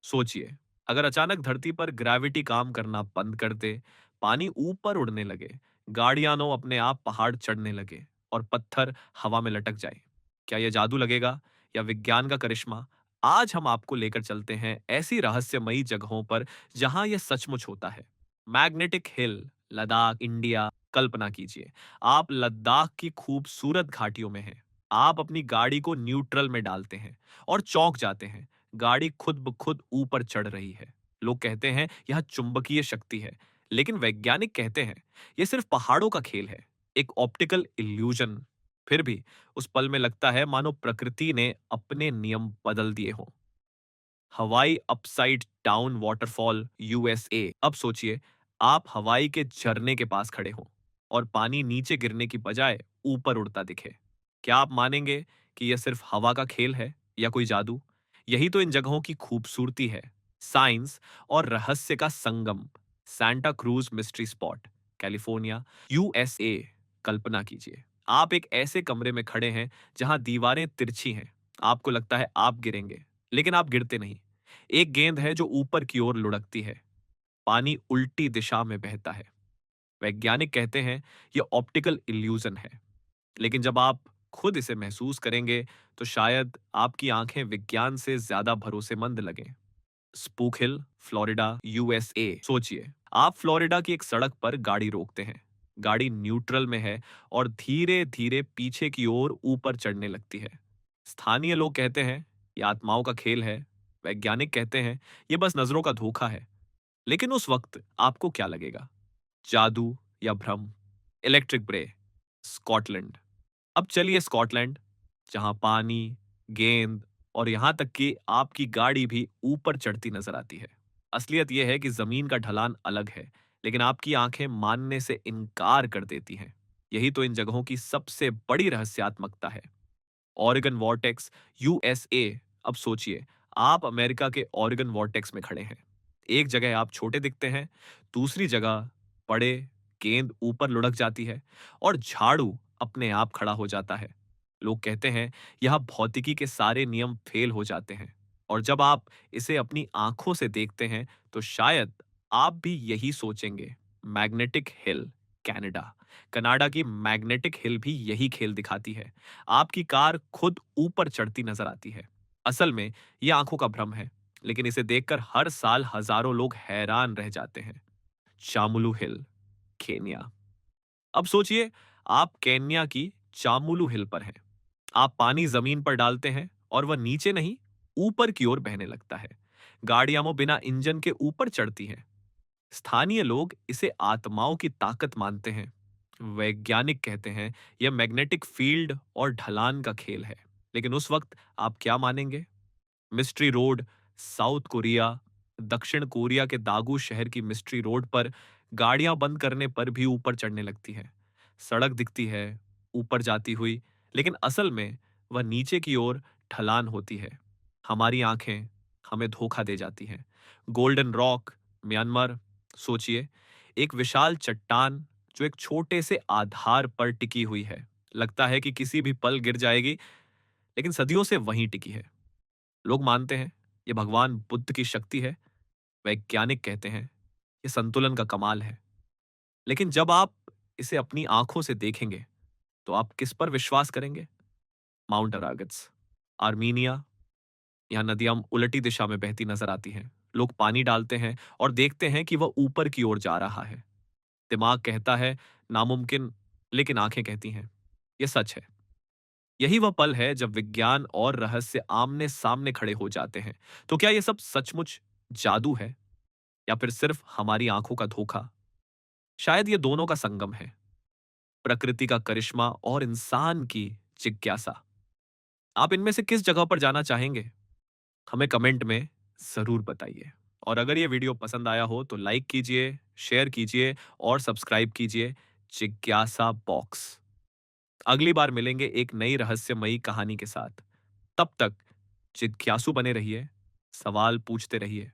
सोचिए, अगर अचानक धरती पर ग्रेविटी काम करना बंद कर दे, पानी ऊपर उड़ने लगे, गाड़ियां अपने आप पहाड़ चढ़ने लगे और पत्थर हवा में लटक जाए, क्या यह जादू लगेगा या विज्ञान का करिश्मा? आज हम आपको लेकर चलते हैं ऐसी रहस्यमयी जगहों पर जहां यह सचमुच होता है। Magnetic hill, Ladakh, India. कल्पना कीजिए, आप लद्दाख की खूबसूरत घाटियों में हैं। आप अपनी गाड़ी को न्यूट्रल में डालते हैं और चौंक जाते हैं। गाड़ी खुद ब खुद ऊपर चढ़ रही है। लोग कहते हैं यह चुंबकीय शक्ति है, लेकिन वैज्ञानिक कहते हैं यह सिर्फ पहाड़ों का खेल है, एक ऑप्टिकल इल्यूजन। फिर भी उस पल में लगता है मानो प्रकृति ने अपने नियम बदल दिए हों। हवाई अपसाइड डाउन वाटरफॉल, यूएसए। अब सोचिए, आप हवाई के झरने के पास खड़े हो और पानी नीचे गिरने की बजाय ऊपर उड़ता दिखे। क्या आप मानेंगे कि यह सिर्फ हवा का खेल है या कोई जादू? यही तो इन जगहों की खूबसूरती है, साइंस और रहस्य का संगम। Santa Cruz mystery spot, California, USA. कल्पना कीजिए, आप एक ऐसे कमरे में खड़े हैं जहां दीवारें तिरछी हैं। आपको लगता है आप गिरेंगे, लेकिन आप गिरते नहीं। एक गेंद है जो ऊपर की ओर लुढ़कती है। पानी उल्टी दिशा में बहता है। वैज्ञानिक कहते हैं यह ऑप्टिकल इल्यूजन है, लेकिन जब आप खुद इसे महसूस करेंगे तो शायद आपकी आंखें विज्ञान से ज्यादा भरोसेमंद लगें। स्पूक हिल, फ्लोरिडा, यूएसए। सोचिए, आप फ्लोरिडा की एक सड़क पर गाड़ी रोकते हैं। गाड़ी न्यूट्रल में है और धीरे धीरे पीछे की ओर ऊपर चढ़ने लगती है। स्थानीय लोग कहते हैं यह आत्माओं का खेल है। वैज्ञानिक कहते हैं यह बस नजरों का धोखा है। लेकिन उस वक्त आपको क्या लगेगा, जादू या भ्रम? इलेक्ट्रिक ब्रे, स्कॉटलैंड। अब चलिए स्कॉटलैंड, जहां पानी, गेंद और यहां तक कि आपकी गाड़ी भी ऊपर चढ़ती नजर आती है। असलियत यह है कि जमीन का ढलान अलग है, लेकिन आपकी आंखें मानने से इनकार कर देती हैं। यही तो इन जगहों की सबसे बड़ी रहस्यात्मकता है। Oregon vortex, USA. अब सोचिए, आप अमेरिका के ऑरेगन वॉर्टेक्स में खड़े हैं। एक जगह आप छोटे दिखते हैं, दूसरी जगह बड़े। गेंद ऊपर लुढ़क जाती है और झाड़ू अपने आप खड़ा हो जाता है। लोग कहते हैं यह भौतिकी के सारे नियम फेल हो जाते हैं, और जब आप इसे अपनी आंखों से देखते हैं तो शायद आप भी यही सोचेंगे। Magnetic hill, Canada. कनाडा की मैग्नेटिक हिल भी यही खेल दिखाती है। आपकी कार खुद ऊपर चढ़ती नजर आती है। असल में यह आंखों का भ्रम है, लेकिन इसे देखकर हर साल हजारों लोग हैरान रह जाते हैं। चामुलू हिल, केन्या। अब सोचिए, आप केन्या की चामुलू हिल पर हैं। आप पानी जमीन पर डालते हैं और वह नीचे नहीं, ऊपर की ओर बहने लगता है। गाड़ियां वो बिना इंजन के ऊपर चढ़ती हैं। स्थानीय लोग इसे आत्माओं की ताकत मानते हैं। वैज्ञानिक कहते हैं यह मैग्नेटिक फील्ड और ढलान का खेल है। लेकिन उस वक्त आप क्या मानेंगे? Mystery road, south Korea. दक्षिण कोरिया के दागू शहर की मिस्ट्री रोड पर गाड़ियां बंद करने पर भी ऊपर चढ़ने लगती है। सड़क दिखती है ऊपर जाती हुई, लेकिन असल में वह नीचे की ओर ढलान होती है। हमारी आंखें हमें धोखा दे जाती हैं। Golden rock, Myanmar. सोचिए, एक विशाल चट्टान जो एक छोटे से आधार पर टिकी हुई है। लगता है कि किसी भी पल गिर जाएगी, लेकिन सदियों से वहीं टिकी है। लोग मानते हैं ये भगवान बुद्ध की शक्ति है। वैज्ञानिक कहते हैं ये संतुलन का कमाल है। लेकिन जब आप इसे अपनी आंखों से देखेंगे तो आप किस पर विश्वास करेंगे? Mount Aragats, Armenia. यहाँ नदियां उलटी दिशा में बहती नजर आती हैं। लोग पानी डालते हैं और देखते हैं कि वह ऊपर की ओर जा रहा है। दिमाग कहता है नामुमकिन, लेकिन आंखें कहती हैं यह सच है। यही वह पल है जब विज्ञान और रहस्य आमने सामने खड़े हो जाते हैं। तो क्या यह सब सचमुच जादू है या फिर सिर्फ हमारी आंखों का धोखा? शायद ये दोनों का संगम है, प्रकृति का करिश्मा और इंसान की जिज्ञासा। आप इनमें से किस जगह पर जाना चाहेंगे? हमें कमेंट में जरूर बताइए। और अगर ये वीडियो पसंद आया हो तो लाइक कीजिए, शेयर कीजिए और सब्सक्राइब कीजिए जिज्ञासा बॉक्स। अगली बार मिलेंगे एक नई रहस्यमयी कहानी के साथ। तब तक जिज्ञासु बने रहिए, सवाल पूछते रहिए